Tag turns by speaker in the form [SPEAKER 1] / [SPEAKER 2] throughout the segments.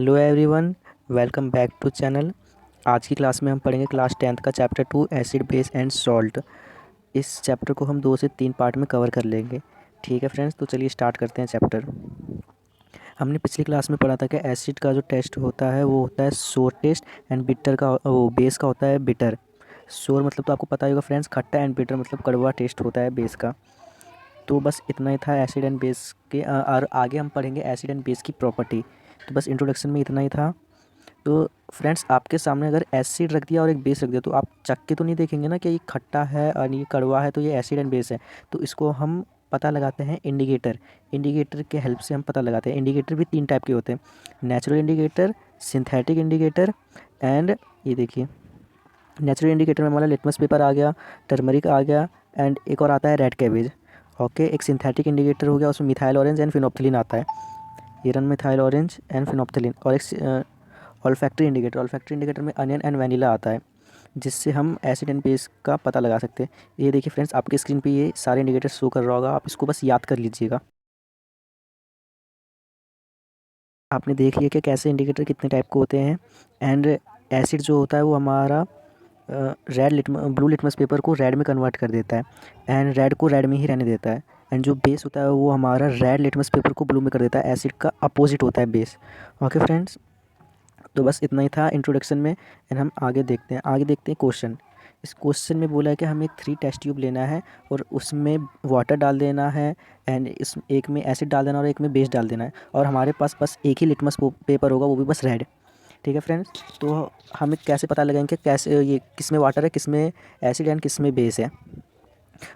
[SPEAKER 1] Hello everyone, welcome back to channel. आज की class में हम पढ़ेंगे क्लास 10th का chapter 2 acid base and salt. इस चैप्टर को हम 2 से 3 पार्ट में कवर कर लेंगे। ठीक है फ्रेंड्स, तो चलिए स्टार्ट करते हैं चैप्टर। हमने पिछली क्लास में पढ़ा था कि एसिड का जो टेस्ट होता है वो होता है सोर टेस्ट, एंड बिटर का वो बेस का होता है बिटर। सोर मतलब तो आपको पता ही होगा फ्रेंड्स, खट्टा, एंड बिटर मतलब कड़वा टेस्ट होता है बेस का। तो बस इतना ही था एसिड एंड बेस के। और आगे हम पढ़ेंगे एसिड एंड बेस की प्रॉपर्टी। तो बस इंट्रोडक्शन में इतना ही था। तो फ्रेंड्स, आपके सामने अगर एसिड रख दिया और एक बेस रख दिया तो आप चख के तो नहीं देखेंगे ना कि ये खट्टा है और ये कड़वा है तो ये एसिड एंड बेस है। तो इसको हम पता लगाते हैं इंडिकेटर। इंडिकेटर के हेल्प से हम पता लगाते हैं। इंडिकेटर भी 3 टाइप के होते हैं: natural indicator, synthetic indicator, and ये देखिए, नेचुरल इंडिकेटर में हमारा लिटमस पेपर आ गया, टर्मरिक आ गया, एंड एक और आता है रेड कैबेज। ओके, एक सिंथेटिक इंडिकेटर हो गया, उसमें मिथाइल ऑरेंज एंड फिनोप्थिलीन आता है, iron methyl orange and phenolphthalein. और एक ऑल्फैक्टरी इंडिकेटर, ऑल्फैक्टरी इंडिकेटर में अनियन एंड वैनिला आता है, जिससे हम एसिड एंड बेस का पता लगा सकते हैं। ये देखिए फ्रेंड्स, आपकी स्क्रीन पे ये सारे इंडिकेटर शो कर रहा होगा, आप इसको बस याद कर लीजिएगा। आपने देख लिया कि कैसे इंडिकेटर कितने टाइप के होते हैं। एंड एसिड जो होता है वो हमारा ब्लू लिटमस पेपर को रेड में कन्वर्ट कर देता है, एंड रेड को रेड में ही रहने देता है। एंड जो बेस होता है वो हमारा रेड लिटमस पेपर को ब्लू में कर देता है। एसिड का अपोजिट होता है बेस। ओके फ्रेंड्स, तो बस इतना ही था इंट्रोडक्शन में। एंड हम आगे देखते हैं क्वेश्चन। इस क्वेश्चन में बोला है कि हमें 3 टेस्ट ट्यूब लेना है और उसमें वाटर डाल देना है, एंड इस एक में एसिड डाल देना और एक में बेस डाल देना है, और हमारे पास बस एक ही लिटमस पेपर होगा, वो भी बस रेड। ठीक है फ्रेंड्स, तो हमें कैसे पता लगाएंगे कैसे ये किस में वाटर है, किस में एसिड एंड किस में बेस है।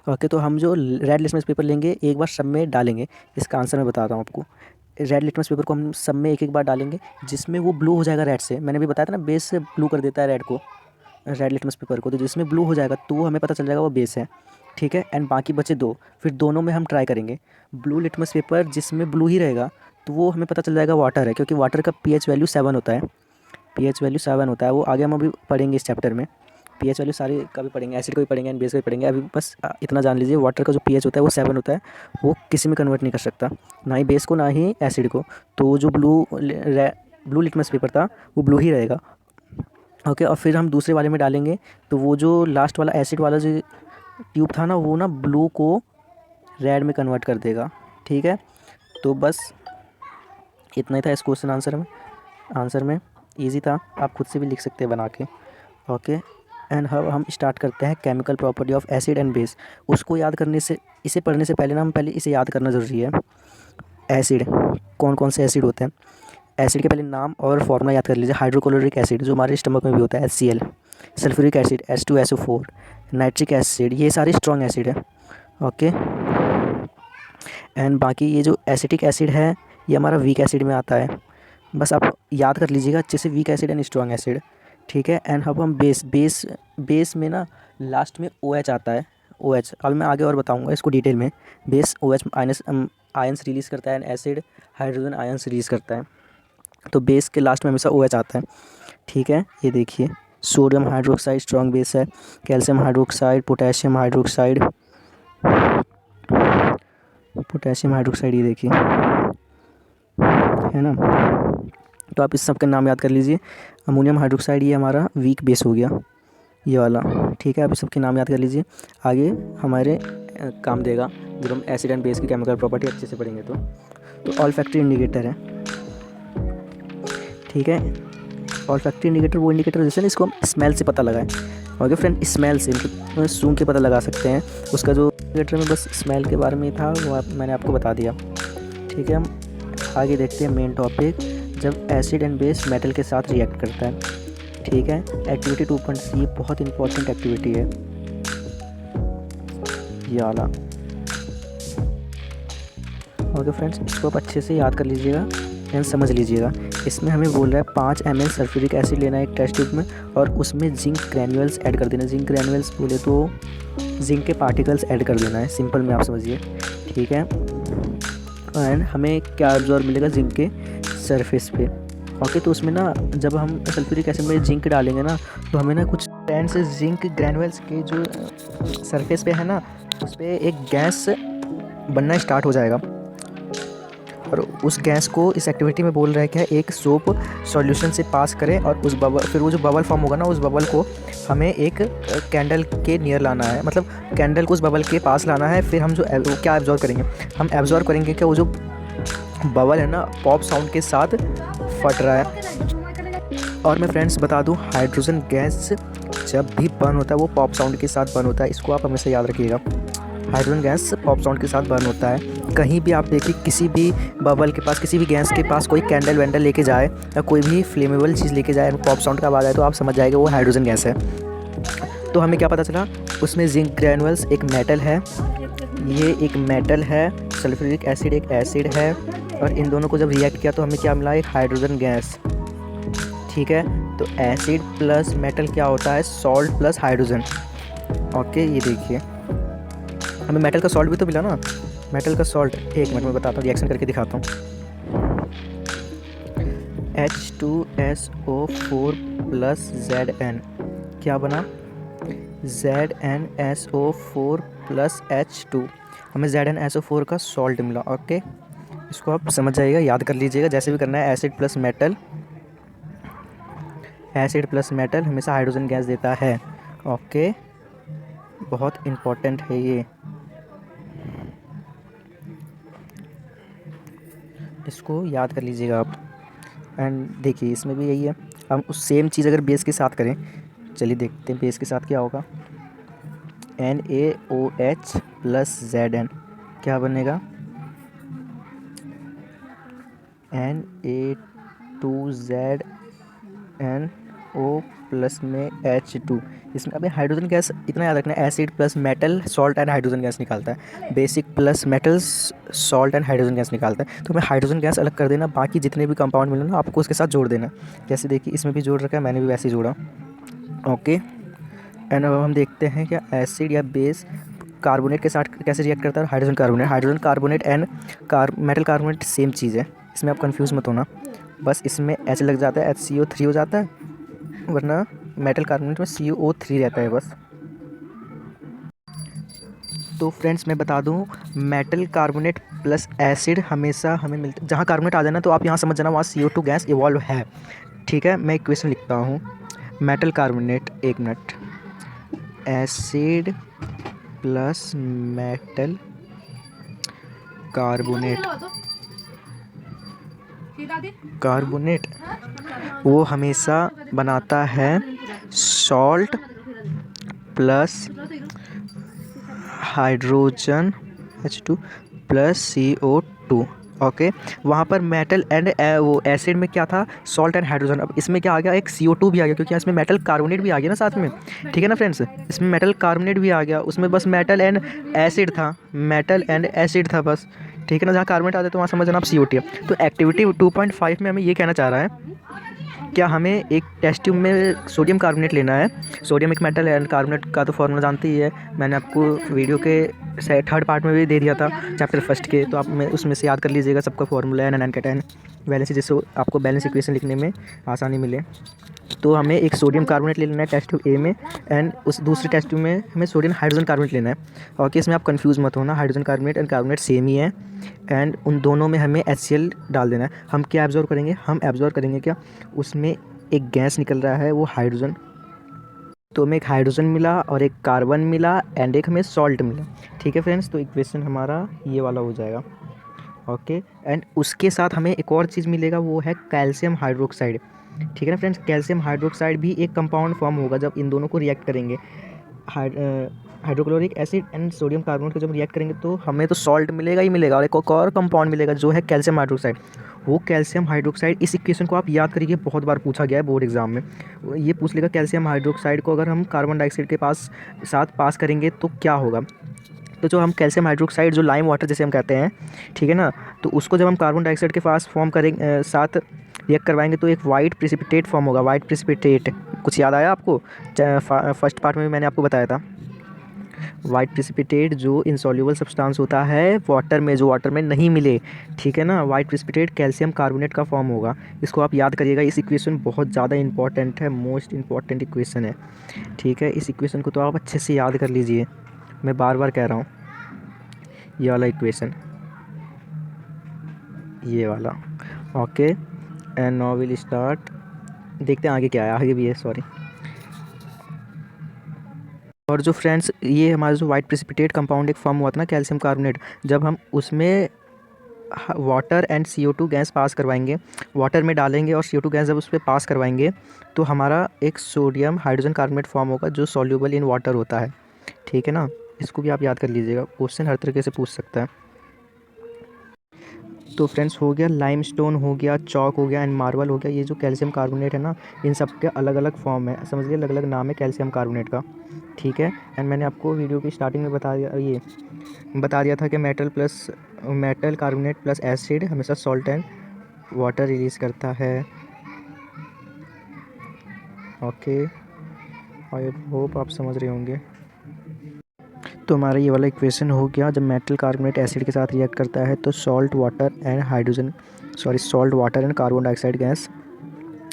[SPEAKER 1] ओके, तो हम जो रेड लिटमस पेपर लेंगे एक बार सब में डालेंगे। इसका आंसर मैं बताता हूँ आपको। रेड लिटमस पेपर को हम सब में एक एक बार डालेंगे, जिसमें वो ब्लू हो जाएगा रेड से। मैंने भी बताया था ना, बेस से ब्लू कर देता है रेड को, रेड लिटमस पेपर को। तो जिसमें ब्लू हो जाएगा तो हमें पता चल जाएगा वो बेस है। ठीक है, एंड बाकी बचे 2, फिर दोनों में हम ट्राई करेंगे। ब्लू लिटमस पेपर जिसमें ब्लू ही रहेगा तो वो हमें पता चल जाएगा वाटर है, क्योंकि वाटर का पीएच वैल्यू 7 होता है। पीएच वैल्यू 7 होता है, वो आगे हम अभी पढ़ेंगे इस चैप्टर में। पीएच वैल्यू सारी का भी पढ़ेंगे, एसिड का भी पढ़ेंगे एंड बेस का भी पढ़ेंगे। अभी बस इतना जान लीजिए, वाटर का जो पीएच होता है वो 7 होता है, वो किसी में कन्वर्ट नहीं कर सकता, ना ही बेस को ना ही एसिड को। तो जो ब्लू लिटमस पेपर था वो ब्लू ही रहेगा। ओके, और फिर हम दूसरे वाले में डालेंगे, तो वो जो लास्ट वाला एसिड वाला जो ट्यूब था ना, वो ना ब्लू को रेड में कन्वर्ट कर देगा। ठीक है, तो बस इतना ही था इस क्वेश्चन आंसर में इजी था, आप खुद से भी लिख सकते हैं बना के। ओके, एंड हम स्टार्ट करते हैं chemical property of acid and base. उसको याद करने से, इसे पढ़ने से पहले ना, हम पहले इसे याद करना ज़रूरी है। एसिड, कौन कौन से एसिड होते हैं। एसिड के पहले नाम और फॉर्मूला याद कर लीजिए। हाइड्रोक्लोरिक एसिड जो हमारे स्टमक में भी होता है, HCl। Sulphuric acid H2SO4। Nitric acid, ये सारे स्ट्रॉन्ग एसिड है। ओके, एंड बाकी ये जो एसिटिक एसिड है ये हमारा वीक एसिड में आता है। बस आप याद कर लीजिएगा अच्छे से, weak acid and strong acid. ठीक है, एंड अब हम बेस में ना लास्ट में OH आता है। OH अभी मैं आगे और बताऊंगा इसको डिटेल में। बेस OH आयंस रिलीज़ करता है, and acid hydrogen ions release करता है। तो बेस के लास्ट में हमेशा OH आता है। ठीक है, ये देखिए, सोडियम हाइड्रोक्साइड स्ट्रॉन्ग बेस है, कैल्शियम हाइड्रोक्साइड, पोटेशियम हाइड्रोक्साइड, ये देखिए, है ना। तो आप इस सब के नाम याद कर लीजिए। अमोनियम हाइड्रोक्साइड ये हमारा वीक बेस हो गया, ये वाला। ठीक है, आप इस सब के नाम याद कर लीजिए, आगे हमारे काम देगा जब हम एसिड एंड बेस की केमिकल प्रॉपर्टी अच्छे से पढ़ेंगे। तो ऑल्फैक्टरी इंडिकेटर है। ठीक है, ऑल्फैक्टरी इंडिकेटर वो इंडिकेटर जैसे ना, इसको हम स्मेल से पता लगाएं। ओके फ्रेंड, स्मेल से मतलब सूंघ के पता लगा सकते हैं। उसका जो इंडिकेटर में बस स्मेल के बारे में था वो मैंने आपको बता दिया। ठीक है, हम आगे देखते हैं मेन टॉपिक, जब एसिड एंड बेस मेटल के साथ रिएक्ट करता है। ठीक है, एक्टिविटी 2.3 ये बहुत इंपॉर्टेंट एक्टिविटी है, ये वाला। ओके फ्रेंड्स, इसको आप अच्छे से याद कर लीजिएगा एंड समझ लीजिएगा। इसमें हमें बोल रहा है 5 ml सल्फ्यूरिक एसिड लेना है एक टेस्ट ट्यूब में, और उसमें जिंक ग्रैन्यूल्स ऐड कर देना। जिंक ग्रैन्यूल्स बोले तो जिंक के पार्टिकल्स ऐड कर देना है, सिंपल में आप समझिए। ठीक है, एंड हमें क्या ऑब्जॉर्व मिलेगा जिंक के सरफेस पे। ओके, तो उसमें ना जब हम सल्फ्यूरिक एसिड में जिंक डालेंगे ना, तो हमें ना कुछ टाइम से जिंक ग्रैन्यूल्स के जो सरफेस पे है ना, उस पर एक गैस बनना स्टार्ट हो जाएगा। और उस गैस को इस एक्टिविटी में बोल रहा है कि एक सोप सॉल्यूशन से पास करें और उस बबल, फिर वो जो बबल फॉर्म होगा ना, उस बबल को हमें एक कैंडल के नियर लाना है, मतलब कैंडल को उस बबल के पास लाना है। फिर हम जो वो क्या एब्जॉर्ब करेंगे, हम एब्जॉर्ब करेंगे कि वो जो बबल है ना पॉप साउंड के साथ फट रहा है। और मैं फ्रेंड्स बता दूं, हाइड्रोजन गैस जब भी बर्न होता है वो पॉप साउंड के साथ बर्न होता है, इसको आप हमेशा याद रखिएगा। हाइड्रोजन गैस पॉप साउंड के साथ बर्न होता है। कहीं भी आप देखिए, किसी भी बबल के पास, किसी भी गैस के पास कोई कैंडल वैंडल लेके जाए या कोई भी फ्लेमेबल चीज़ लेके जाए, पॉप साउंड का आवाज़ आए तो आप समझ जाएगा वो हाइड्रोजन गैस है। तो हमें क्या पता चला, उसमें जिंक ग्रैनुअल्स एक मेटल है, ये एक मेटल है, सल्फ्यूरिक एसिड एक एसिड है, और इन दोनों को जब रिएक्ट किया तो हमें क्या मिला, एक हाइड्रोजन गैस। ठीक है, तो एसिड प्लस मेटल क्या होता है, सॉल्ट प्लस हाइड्रोजन। ओके, ये देखिए हमें मेटल का सॉल्ट भी तो मिला ना, मेटल का सॉल्ट, एक मिनट में बताता हूँ, रिएक्शन करके दिखाता हूँ। H2SO4 प्लस Zn क्या बना, ZnSO4 प्लस H2, हमें ZnSO4 का सॉल्ट मिला। ओके, इसको आप समझ जाइएगा, याद कर लीजिएगा, जैसे भी करना है। Acid plus metal, acid plus metal हमेशा हाइड्रोजन गैस देता है। ओके, बहुत इम्पोर्टेंट है ये, इसको याद कर लीजिएगा आप। एंड देखिए इसमें भी यही है, हम उस सेम चीज़ अगर बेस के साथ करें, चलिए देखते हैं बेस के साथ क्या होगा। NaOH प्लस Zn क्या बनेगा, Na2ZnO प्लस में H2। इसमें अभी हाइड्रोजन गैस इतना याद रखना है, acid plus metal salt and hydrogen gas निकालता है, basic plus metals salt and hydrogen gas निकालता है। तो हमें हाइड्रोजन गैस अलग कर देना, बाकी जितने भी कंपाउंड मिले ना आपको उसके साथ जोड़ देना। जैसे देखिए इसमें भी जोड़ रखा है, मैंने भी वैसे ही जोड़ा। ओके, एंड अब हम देखते हैं क्या एसिड या बेस कार्बोनेट के साथ कैसे रिएक्ट करता है। Hydrogen carbonate, hydrogen carbonate and metal carbonate same चीज़ है, इसमें आप कंफ्यूज मत होना। बस इसमें H लग जाता है, HCO3 हो जाता है, वरना मेटल कार्बोनेट में CO3 रहता है बस। तो फ्रेंड्स मैं बता दूं, मेटल कार्बोनेट प्लस एसिड हमेशा हमें मिलता, जहाँ कार्बोनेट आ जाना तो आप यहाँ समझ जाना वहाँ CO2 गैस इवॉल्व है। ठीक है, मैं इक्वेशन लिखता हूँ, मेटल कार्बोनेट, एक minute, acid plus metal carbonate, carbonate वो हमेशा बनाता है salt plus hydrogen H2 plus CO2। Okay, वहाँ पर मेटल एंड वो एसिड में क्या था, सॉल्ट एंड हाइड्रोजन। अब इसमें क्या आ गया, एक CO2 भी आ गया, क्योंकि इसमें मेटल कार्बोनेट भी आ गया ना साथ में। ठीक है ना फ्रेंड्स, इसमें मेटल कार्बोनेट भी आ गया, उसमें बस मेटल एंड एसिड था, मेटल एंड एसिड था बस। ठीक है ना, जहाँ कार्बोनेट आते तो वहाँ समझना आप CO2 है। तो एक्टिविटी 2.5 में हमें ये कहना चाह रहा है, क्या हमें एक टेस्ट ट्यूब में सोडियम कार्बोनेट लेना है। सोडियम एक मेटल है, कार्बोनेट का तो फॉर्मूला जानते ही है, मैंने आपको वीडियो के थर्ड पार्ट में भी दे दिया था चैप्टर फर्स्ट के, तो आप में उसमें से याद कर लीजिएगा, सबका फॉर्मूला है NaN का 10 बैलेंस, जिससे आपको बैलेंस इक्वेशन लिखने में आसानी मिले। तो हमें एक सोडियम कार्बोनेट ले लेना है टेस्ट ट्यूब ए में, एंड उस दूसरे टेस्ट ट्यूब में हमें सोडियम हाइड्रोजन कार्बोनेट लेना है। और इसमें आप कंफ्यूज मत होना, hydrogen carbonate and carbonate same ही है, एंड उन दोनों में हमें HCl डाल देना है। हम क्या एब्जॉर्व करेंगे, हम एब्जॉर्व करेंगे क्या, उसमें एक गैस निकल रहा है वो हाइड्रोजन, तो हमें एक हाइड्रोजन मिला और एक कार्बन मिला एंड एक हमें सॉल्ट मिला। ठीक है फ्रेंड्स, तो इक्वेशन हमारा ये वाला हो जाएगा। ओके, एंड उसके साथ हमें एक और चीज़ मिलेगा, वो है कैल्शियम हाइड्रोक्साइड। ठीक है ना फ्रेंड्स, कैल्शियम हाइड्रोक्साइड भी एक कंपाउंड फॉर्म होगा जब इन दोनों को रिएक्ट करेंगे, hydrochloric acid and sodium carbonate को जब रिएक्ट करेंगे तो हमें तो सॉल्ट मिलेगा ही मिलेगा, और एक और कंपाउंड मिलेगा जो है कैल्शियम हाइड्रोक्साइड। वो कैल्शियम हाइड्रोक्साइड, इस इक्वेशन को आप याद करिए, बहुत बार पूछा गया है बोर्ड एग्जाम में, ये पूछ लेगा कैल्शियम हाइड्रोक्साइड को अगर हम कार्बन डाइऑक्साइड के साथ पास करेंगे तो क्या होगा। तो जो हम कैल्शियम हाइड्रोक्साइड, जो लाइम वाटर जैसे हम कहते हैं, ठीक है ना, तो उसको जब हम कार्बन डाइऑक्साइड के पास फॉर्म करेंगे, साथ रिएक्ट करवाएंगे तो एक वाइट प्रेसिपिटेट फॉर्म होगा। वाइट प्रेसिपिटेट कुछ याद आया आपको, फर्स्ट पार्ट में मैंने आपको बताया था। वाइट प्रेसिपिटेट जो इनसॉल्युबल सब्सटेंस होता है वाटर में, जो वाटर में नहीं मिले, ठीक है ना, वाइट प्रेसिपिटेट कैल्शियम कार्बोनेट का फॉर्म होगा। इसको आप याद करिएगा, इस इक्वेशन बहुत ज़्यादा इंपॉर्टेंट है, मोस्ट इंपॉर्टेंट इक्वेशन है। ठीक है, इस इक्वेशन को तो आप अच्छे से याद कर लीजिए, मैं बार बार कह रहा हूँ, ये वाला इक्वेशन, ये वाला। Okay and now will start. देखते हैं आगे क्या है, आगे भी है सॉरी। और जो फ्रेंड्स ये हमारा जो वाइट प्रेसिपिटेट कंपाउंड एक फॉर्म हुआ था ना कैल्शियम कार्बोनेट, जब हम उसमें water and CO2 gas pass करवाएंगे, वाटर में डालेंगे और CO2 गैस जब उस पर पास करवाएंगे तो हमारा एक सोडियम हाइड्रोजन कार्बोनेट फॉर्म होगा जो सॉल्यूबल इन वाटर होता है। ठीक है ना, इसको भी आप याद कर लीजिएगा, क्वेश्चन हर तरीके से पूछ सकता है। तो फ्रेंड्स हो गया लाइमस्टोन, हो गया चॉक, हो गया एंड मार्बल हो गया। ये जो कैल्शियम कार्बोनेट है ना, इन सब के अलग अलग फॉर्म है, समझ लीजिए अलग अलग नाम है कैल्शियम कार्बोनेट का। ठीक है, एंड मैंने आपको वीडियो की स्टार्टिंग में बता दिया था कि मेटल कार्बोनेट प्लस एसिड हमेशा सॉल्ट एंड वाटर रिलीज़ करता है। ओके, आई होप आप समझ रहे होंगे। तो हमारा ये वाला इक्वेशन हो गया, जब मेटल कार्बोनेट एसिड के साथ रिएक्ट करता है तो salt water and carbon dioxide gas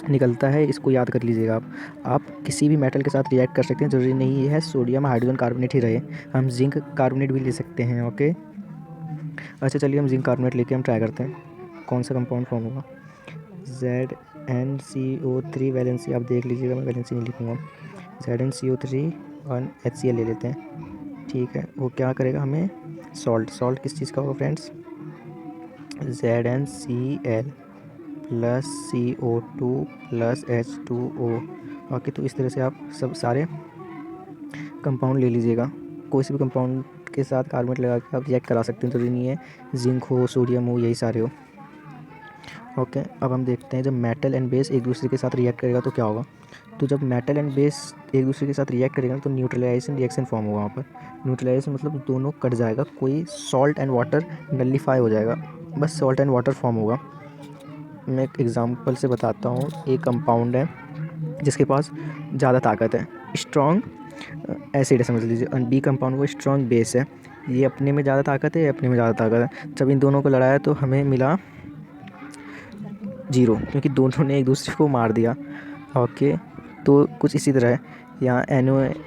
[SPEAKER 1] निकलता है। इसको याद कर लीजिएगा आप किसी भी मेटल के साथ रिएक्ट कर सकते हैं, ज़रूरी नहीं है सोडियम हाइड्रोजन कार्बोनेट ही रहे, हम जिंक कार्बोनेट भी ले सकते हैं। ओके, अच्छा चलिए हम जिंक कार्बोनेट लेके हम ट्राई करते हैं कौन सा कंपाउंड फॉर्म होगा। ZnCO3 वैलेंसी, आप देख लीजिएगा, मैं वैलेंसी नहीं लिखूँगा। ZnCO3 और HCl ले लेते हैं। ठीक है, वो क्या करेगा हमें, सॉल्ट किस चीज़ का होगा friends, ZnCl plus CO2 plus H2O। Okay, तो इस तरह से आप सब सारे कंपाउंड ले लीजिएगा, कोई से भी कंपाउंड के साथ कार्बोनेट लगा के आप रिएक्ट करा सकते हैं, जरूरी नहीं है जिंक हो सोडियम हो यही सारे हो। ओके, अब हम देखते हैं जब मेटल एंड बेस एक दूसरे के साथ रिएक्ट करेगा तो क्या होगा। तो जब मेटल एंड बेस एक दूसरे के साथ रिएक्ट करेगा तो न्यूट्रलाइजेशन रिएक्शन फॉर्म होगा। वहाँ पर न्यूट्रलाइजेशन मतलब दोनों कट जाएगा, कोई सॉल्ट एंड वाटर नलिफाई हो जाएगा, बस सॉल्ट एंड वाटर फॉर्म होगा। मैं एक एग्जांपल से बताता हूँ, एक कंपाउंड है जिसके पास ज़्यादा ताकत है, स्ट्रॉन्ग एसिड है समझ लीजिए, और बी कंपाउंड वो स्ट्रॉन्ग बेस है। ये अपने में ज़्यादा ताकत है, अपने में ज़्यादा ताकत है। जब इन दोनों को लड़ाया तो हमें मिला 0, क्योंकि दोनों ने एक दूसरे को मार दिया। ओके, तो कुछ इसी तरह है यहाँ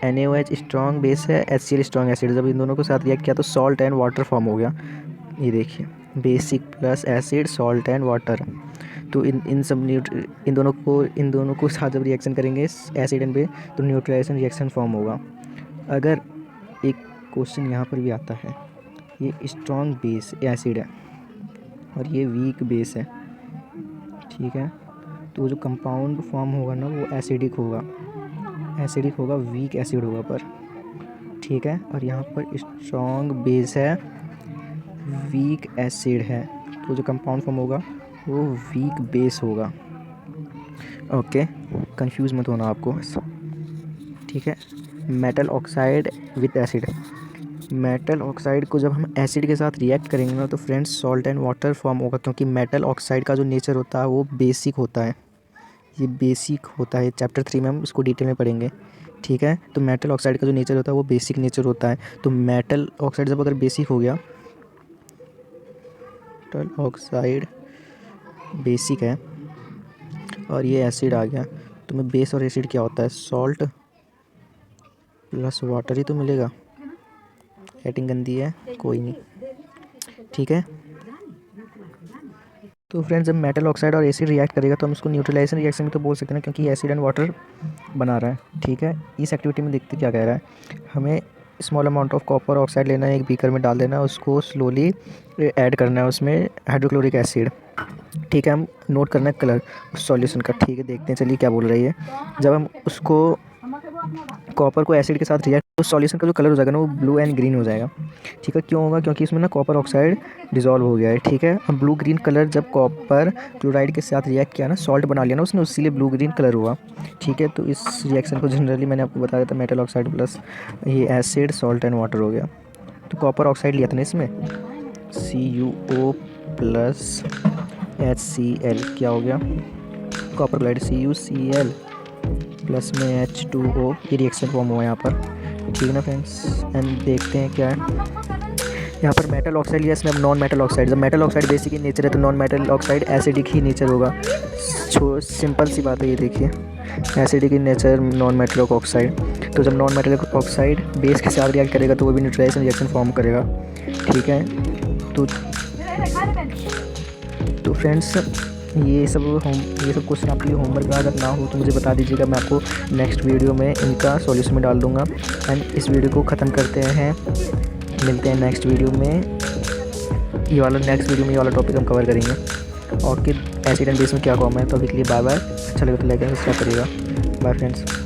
[SPEAKER 1] NaOH स्ट्रॉन्ग बेस है, HCl स्ट्रॉन्ग एसिड, जब इन दोनों के साथ रिएक्ट किया तो सॉल्ट एंड वाटर फॉर्म हो गया। ये देखिए basic plus acid salt and water. तो इन दोनों को साथ जब रिएक्शन करेंगे एसिड एंड बेस तो न्यूट्रलाइजेशन रिएक्शन फॉर्म होगा। अगर एक क्वेश्चन यहाँ पर भी आता है, ये स्ट्रॉन्ग बेस एसिड है और ये वीक बेस है, ठीक है, तो जो कंपाउंड फॉर्म होगा ना वो एसिडिक होगा, वीक एसिड होगा पर, ठीक है, और यहाँ पर स्ट्रॉन्ग बेस है, वीक एसिड है, तो जो कंपाउंड फॉर्म होगा वो वीक बेस होगा। ओके, कंफ्यूज मत होना आपको बस, ठीक है। Metal oxide with acid, metal oxide को जब हम एसिड के साथ रिएक्ट करेंगे ना तो friends salt and water form होगा, क्योंकि मेटल ऑक्साइड का जो नेचर होता है वो बेसिक होता है, ये बेसिक होता है। चैप्टर 3 में हम इसको डिटेल में पढ़ेंगे, ठीक है। तो मेटल ऑक्साइड का जो नेचर होता है वो बेसिक नेचर होता है। तो मेटल ऑक्साइड जब अगर बेसिक हो गया, मेटल ऑक्साइड बेसिक है और ये एसिड आ गया, तो मैं बेस और एसिड क्या होता है, सॉल्ट प्लस वाटर ही तो मिलेगा। राइटिंग गंदी है, कोई नहीं, ठीक है। तो फ्रेंड्स जब मेटल ऑक्साइड और एसिड रिएक्ट करेगा तो हम इसको न्यूट्रलाइजेशन रिएक्शन भी तो बोल सकते हैं ना, क्योंकि एसिड एंड वाटर बना रहा है, ठीक है। इस एक्टिविटी में देखते क्या कह रहा है, हमें small amount of copper oxide लेना है, एक बीकर में डाल देना है, उसको स्लोली ऐड करना है उसमें हाइड्रोक्लोरिक एसिड, ठीक है। हम नोट करना है कलर उस सॉल्यूशन का, ठीक है। देखते हैं चलिए क्या बोल रही है। जब हम उसको कॉपर को एसिड के साथ रिएक्ट तो सॉल्यूशन का जो कलर हो जाएगा ना वो ब्लू एंड ग्रीन हो जाएगा, ठीक है। क्यों होगा, क्योंकि इसमें ना कॉपर ऑक्साइड डिजॉल्व हो गया है, ठीक है। अब ब्लू ग्रीन कलर जब कॉपर क्लोराइड के साथ रिएक्ट किया ना, सॉल्ट बना लिया ना उसने, इसीलिए ब्लू ग्रीन कलर हुआ, ठीक है। तो इस रिएक्शन को जनरली मैंने आपको बताया था मेटल ऑक्साइड प्लस ये एसिड सॉल्ट एंड वाटर हो गया। तो कॉपर ऑक्साइड लिया था ना इसमें, CuO प्लस HCl क्या हो गया, कॉपर क्लोराइड CuCl प्लस में H2O, ये रिएक्शन फॉर्म हुआ यहाँ पर, ठीक है ना फ्रेंड्स। एंड देखते हैं क्या है यहाँ पर। मेटल ऑक्साइड लिया इसमें, अब नॉन मेटल ऑक्साइड, जब मेटल ऑक्साइड बेसिक ही नेचर है तो नॉन मेटल ऑक्साइड एसिडिक ही नेचर होगा, सिंपल सी बात है ये देखिए, acidic in nature non metal oxide. तो जब नॉन मेटल ऑक्साइड बेस के साथ रिएक्ट करेगा तो वो भी न्यूट्रलाइजेशन रिएक्शन फॉर्म करेगा, ठीक है। तो तो फ्रेंड्स ये सब क्वेश्चन आपके लिए होमवर्क अगर ना हो तो मुझे बता दीजिएगा, मैं आपको नेक्स्ट वीडियो में इनका सॉल्यूशन में डाल दूँगा। एंड इस वीडियो को ख़त्म करते हैं, मिलते हैं नेक्स्ट वीडियो में। ये वाला टॉपिक हम कवर करेंगे और कि एसिड एंड बेस में क्या कॉमन है। तो अभी के लिए बाय बाय। अच्छा लगे तो लाइक एंड सब्सक्राइब करिएगा। Bye friends.